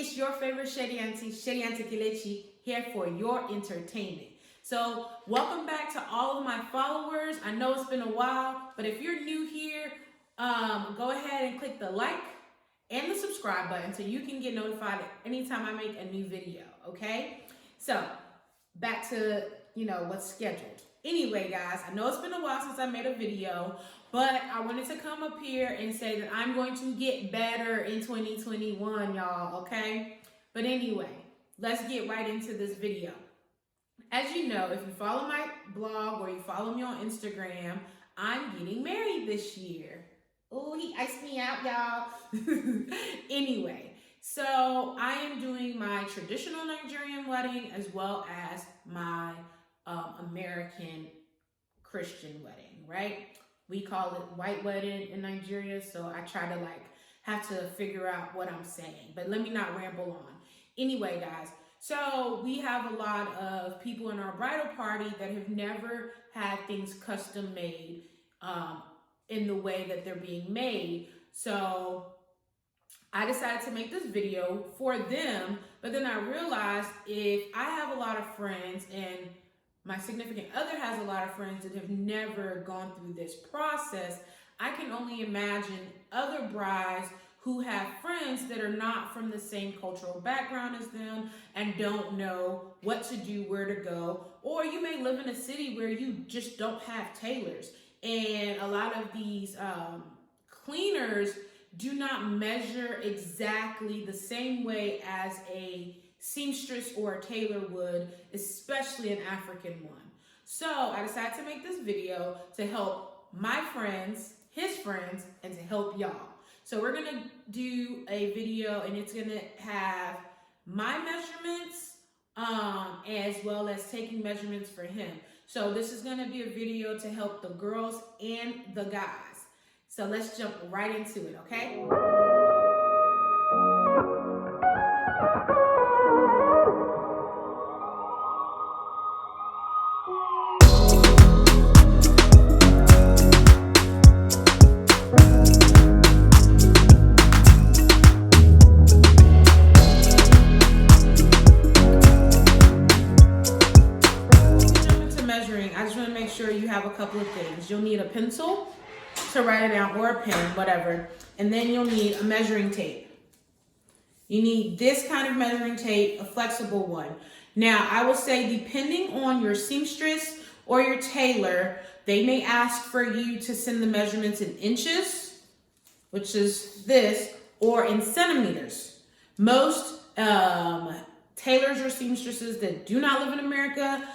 It's your favorite Shady Auntie Kelechi, here for your entertainment. So, welcome back to all of my followers. I know it's been a while, but if you're new here, go ahead and click the like and the subscribe button so you can get notified anytime I make a new video, okay? So, back to, what's scheduled. Anyway, guys, I know it's been a while since I made a video, but I wanted to come up here and say that I'm going to get better in 2021, y'all, okay? But anyway, let's get right into this video. As you know, if you follow my blog or you follow me on Instagram, I'm getting married this year. Oh, he iced me out, y'all. Anyway, so I am doing my traditional Nigerian wedding as well as my American Christian wedding, right? We call it white wedding in Nigeria, so I try to have to figure out what I'm saying. But let me not ramble on. Anyway, guys, so we have a lot of people in our bridal party that have never had things custom made in the way that they're being made. So I decided to make this video for them, but then I realized if I have a lot of friends and my significant other has a lot of friends that have never gone through this process, I can only imagine other brides who have friends that are not from the same cultural background as them and don't know what to do, where to go. Or you may live in a city where you just don't have tailors. And a lot of these cleaners do not measure exactly the same way as a seamstress or a tailor would, especially an African one. So I decided to make this video to help my friends, his friends, and to help y'all. So we're gonna do a video and it's gonna have my measurements as well as taking measurements for him. So this is gonna be a video to help the girls and the guys. So let's jump right into it, okay? I just want to make sure you have a couple of things. You'll need a pencil to write it down or a pen, whatever. And then you'll need a measuring tape. You need this kind of measuring tape, a flexible one. Now, I will say depending on your seamstress or your tailor, they may ask for you to send the measurements in inches, which is this, or in centimeters. Most tailors or seamstresses that do not live in America,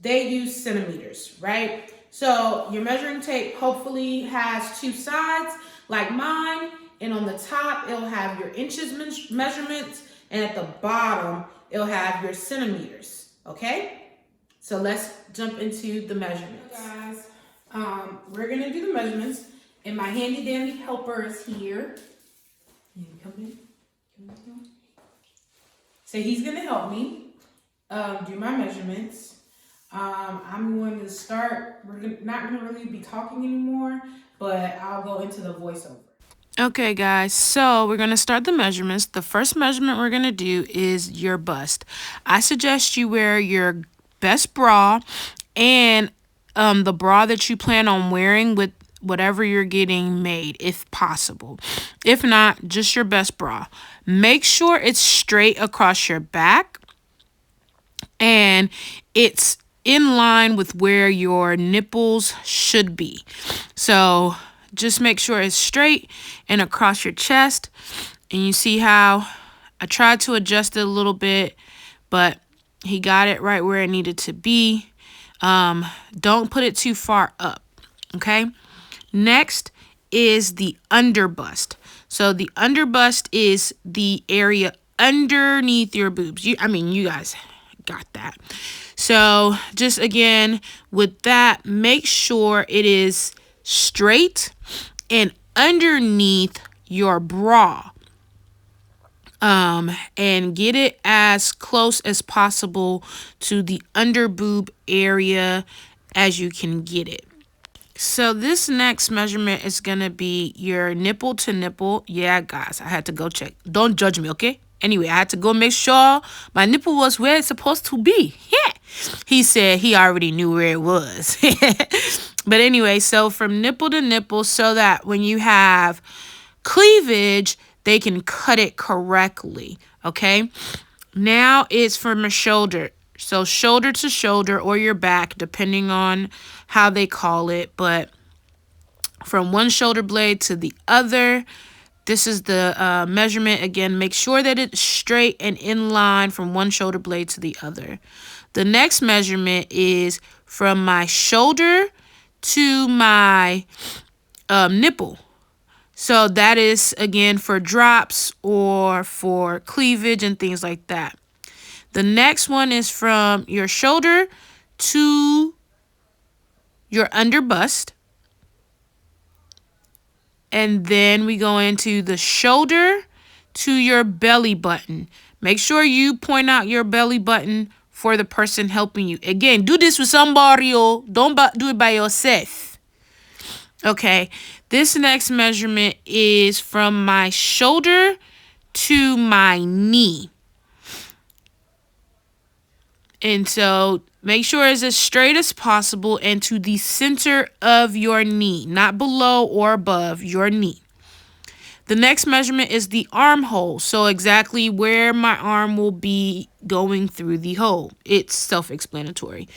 they use centimeters, right? So your measuring tape hopefully has two sides like mine, and on the top it'll have your inches measurements, and at the bottom it'll have your centimeters, okay? So let's jump into the measurements. Guys, we're gonna do the measurements, and my handy dandy helper is here. Come in. So he's gonna help me do my measurements. I'm going to start, we're not going to really be talking anymore, but I'll go into the voiceover. Okay, guys, so we're going to start the measurements. The first measurement we're going to do is your bust. I suggest you wear your best bra and the bra that you plan on wearing with whatever you're getting made, if possible. If not, just your best bra. Make sure it's straight across your back and it's in line with where your nipples should be. So just make sure it's straight and across your chest. And you see how I tried to adjust it a little bit, but he got it right where it needed to be. Don't put it too far up, okay? Next is the underbust. So the underbust is the area underneath your boobs. You guys got that. So just again, with that, make sure it is straight and underneath your bra. And get it as close as possible to the under boob area as you can get it. So this next measurement is going to be your nipple to nipple. Yeah, guys, I had to go check. Don't judge me, okay? Anyway, I had to go make sure my nipple was where it's supposed to be. Yeah. He said he already knew where it was. But anyway, so from nipple to nipple, so that when you have cleavage, they can cut it correctly, okay? Now it's from a shoulder. So shoulder to shoulder or your back, depending on how they call it. But from one shoulder blade to the other, this is the measurement. Again, make sure that it's straight and in line from one shoulder blade to the other. The next measurement is from my shoulder to my nipple. So that is, again, for drops or for cleavage and things like that. The next one is from your shoulder to your under bust. And then we go into the shoulder to your belly button. Make sure you point out your belly button for the person helping you. Again, do this with somebody, oh. Don't do it by yourself. Okay, this next measurement is from my shoulder to my knee. And so make sure it's as straight as possible and to the center of your knee, not below or above your knee. The next measurement is the armhole. So exactly where my arm will be going through the hole. It's self-explanatory.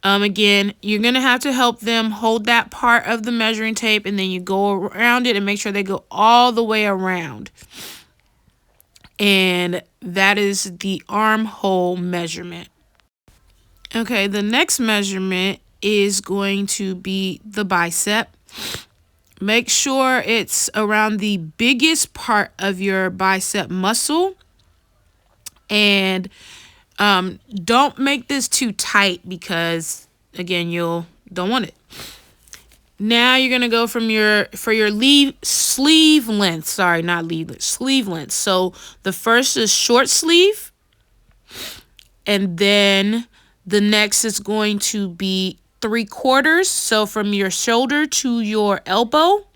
Again, you're going to have to help them hold that part of the measuring tape, and then you go around it and make sure they go all the way around. And that is the armhole measurement. Okay, the next measurement is going to be the bicep. Make sure it's around the biggest part of your bicep muscle. And don't make this too tight because, again, you don't want it. Now you're going to go from sleeve length. Sorry, not sleeve length. So the first is short sleeve. And then the next is going to be 3/4. So from your shoulder to your elbow.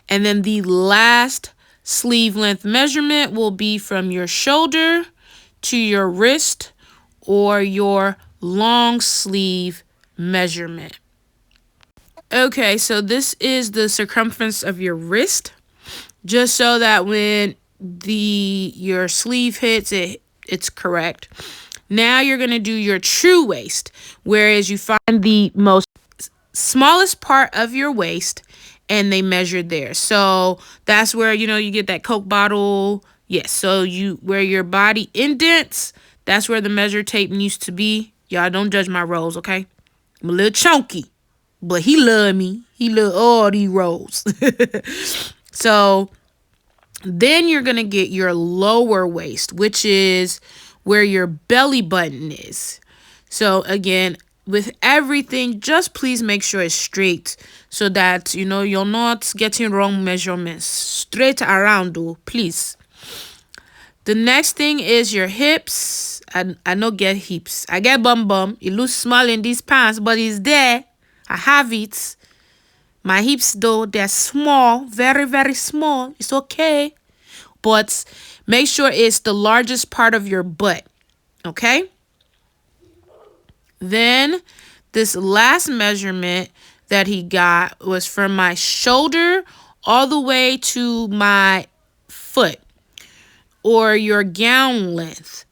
And then the last sleeve length measurement will be from your shoulder to your wrist or your long sleeve measurement. Okay, so this is the circumference of your wrist, just so that when your sleeve hits it, it's correct. Now you're going to do your true waist, whereas you find the smallest part of your waist and they measured there. So that's where, you get that Coke bottle. Yes, so where your body indents, that's where the measure tape used to be. Y'all don't judge my rolls, okay? I'm a little chunky, but he love me. He love all these rolls. So then you're going to get your lower waist, which is where your belly button is. So again, with everything, just please make sure it's straight so that, you're not getting wrong measurements. Straight around, though, please. The next thing is your hips. I don't get hips. I get bum. It looks small in these pants, but it's there. I have it. My hips, though, they're small. Very, very small. It's okay. But make sure it's the largest part of your butt. Okay? Then this last measurement that he got was from my shoulder all the way to my foot or your gown length.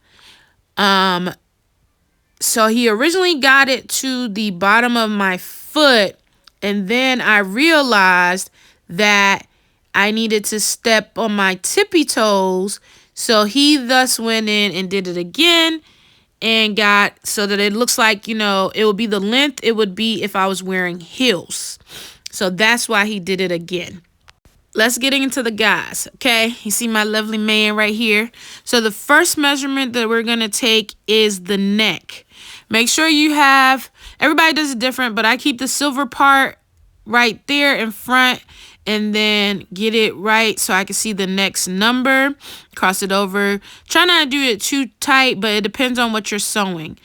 So he originally got it to the bottom of my foot, and then I realized that I needed to step on my tippy toes. So he thus went in and did it again and got so that it looks like, it would be the length it would be if I was wearing heels. So that's why he did it again. Let's get into the guys, okay? You see my lovely man right here. So the first measurement that we're going to take is the neck. Make sure you have, everybody does it different, but I keep the silver part right there in front and then get it right so I can see the next number. Cross it over. Try not to do it too tight, but it depends on what you're sewing.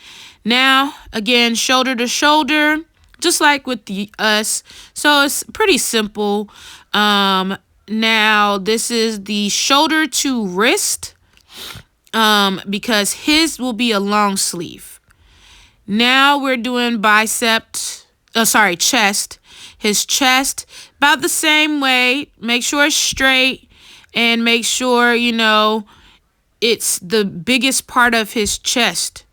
Now, again, shoulder to shoulder. just like with us. So it's pretty simple. Now this is the shoulder to wrist, because his will be a long sleeve. Now we're doing chest. His chest, about the same way. Make sure it's straight, and make sure, it's the biggest part of his chest.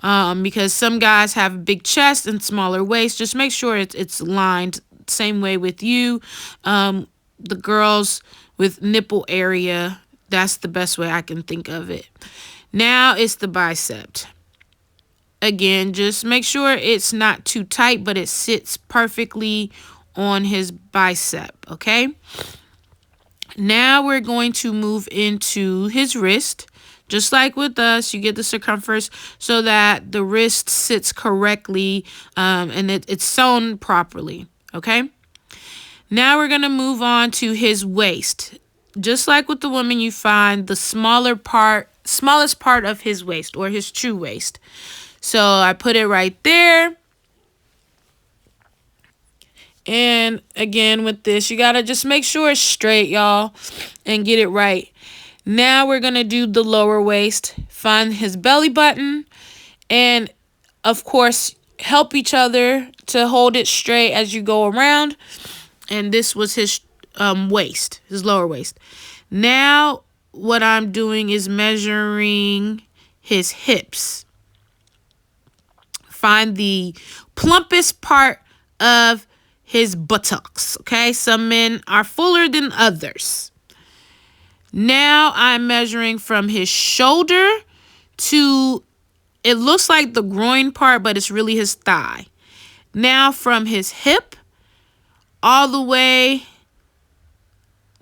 Because some guys have big chest and smaller waist. Just make sure it's lined same way with you. The girls with nipple area, that's the best way I can think of it. Now it's the bicep. Again, just make sure it's not too tight, but it sits perfectly on his bicep, okay? Now we're going to move into his wrist. Just like with us, you get the circumference so that the wrist sits correctly, and it's sewn properly, okay? Now we're going to move on to his waist. Just like with the woman, you find the smallest part of his waist, or his true waist. So I put it right there. And again, with this, you got to just make sure it's straight, y'all, and get it right. Now we're going to do the lower waist. Find his belly button. And, of course, help each other to hold it straight as you go around. And this was his waist, his lower waist. Now what I'm doing is measuring his hips. Find the plumpest part of his buttocks, okay? Some men are fuller than others. Now I'm measuring from his shoulder to, it looks like the groin part, but it's really his thigh. Now from his hip all the way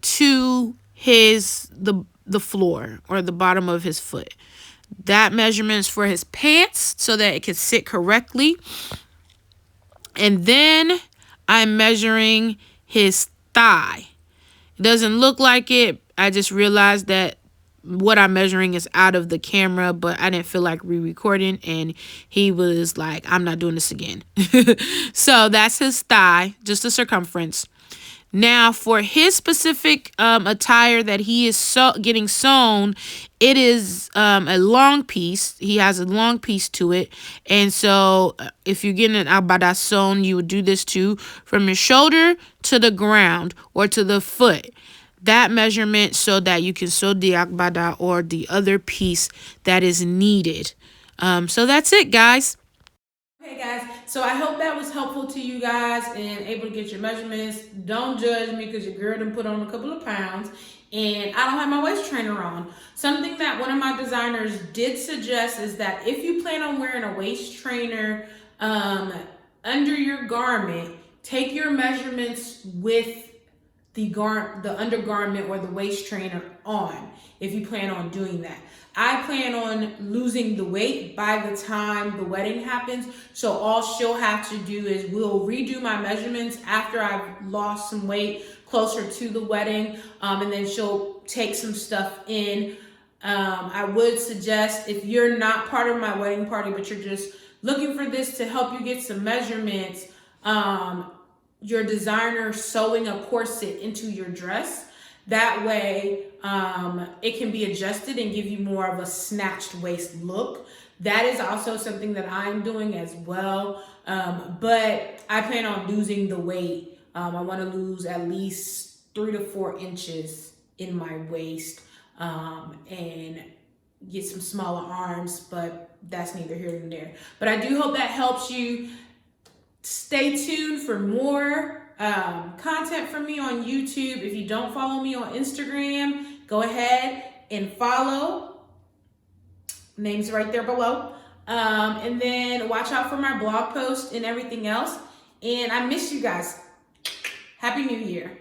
to the floor, or the bottom of his foot. That measurement is for his pants so that it can sit correctly. And then I'm measuring his thigh. It doesn't look like it. I just realized that what I'm measuring is out of the camera, but I didn't feel like re-recording, and he was like, I'm not doing this again. So that's his thigh, just the circumference. Now for his specific attire that he is getting sewn, it is a long piece. He has a long piece to it. And so if you're getting an abada sewn, you would do this too, from your shoulder to the ground, or to the foot. That measurement, so that you can sew the agbada, or the other piece that is needed. So that's it, guys. Okay, guys, so I hope that was helpful to you guys and able to get your measurements. Don't judge me because your girl done put on a couple of pounds and I don't have my waist trainer on. Something that one of my designers did suggest is that if you plan on wearing a waist trainer under your garment, take your measurements with the undergarment or the waist trainer on, if you plan on doing that. I plan on losing the weight by the time the wedding happens. So all she'll have to do is we'll redo my measurements after I've lost some weight closer to the wedding. And then she'll take some stuff in. I would suggest, if you're not part of my wedding party, but you're just looking for this to help you get some measurements, your designer sewing a corset into your dress. That way, it can be adjusted and give you more of a snatched waist look. That is also something that I'm doing as well. But I plan on losing the weight. I want to lose at least 3 to 4 inches in my waist, and get some smaller arms, but that's neither here nor there. But I do hope that helps you. Stay tuned for more content from me on YouTube. If you don't follow me on Instagram, go ahead and follow. Name's right there below. And then watch out for my blog post and everything else. And I miss you guys. Happy New Year.